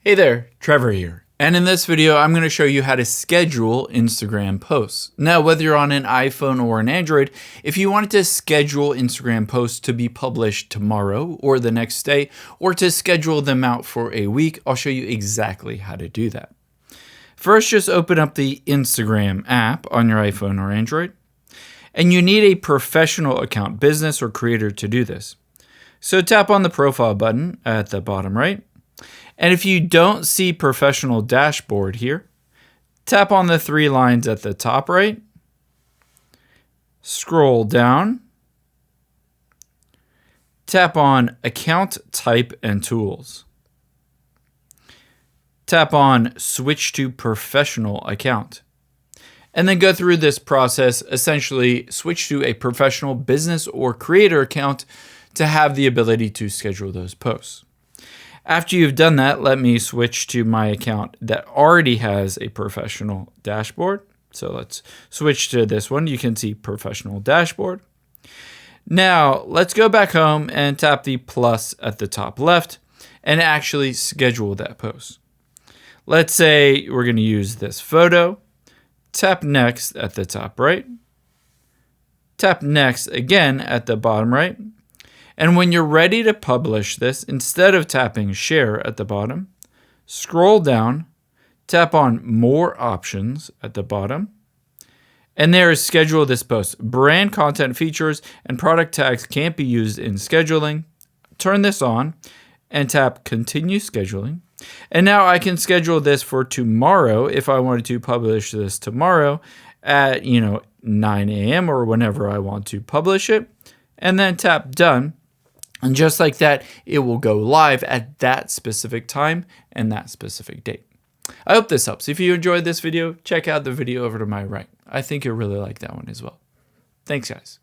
Hey there, Trevor here. And in this video, I'm going to show you how to schedule Instagram posts. Now, whether you're on an iPhone or an Android, if you wanted to schedule Instagram posts to be published tomorrow or the next day, or to schedule them out for a week, I'll show you exactly how to do that. First, just open up the Instagram app on your iPhone or Android. And you need a professional account, business or creator to do this. So tap on the profile button at the bottom right. And if you don't see professional dashboard here, tap on the three lines at the top right, scroll down, tap on account type and tools. Tap on switch to professional account. And then go through this process, essentially switch to a professional business or creator account to have the ability to schedule those posts. After you've done that, let me switch to my account that already has a professional dashboard. So let's switch to this one. You can see professional dashboard. Now let's go back home and tap the plus at the top left and actually schedule that post. Let's say we're going to use this photo. Tap next at the top right. Tap next again at the bottom right. And when you're ready to publish this, instead of tapping share at the bottom, scroll down, tap on more options at the bottom, and there is schedule this post. Brand content features and product tags can't be used in scheduling. Turn this on and tap continue scheduling. And now I can schedule this for tomorrow if I wanted to publish this tomorrow at 9 a.m. or whenever I want to publish it, and then tap done. And just like that, it will go live at that specific time and that specific date. I hope this helps. If you enjoyed this video, check out the video over to my right. I think you'll really like that one as well. Thanks, guys.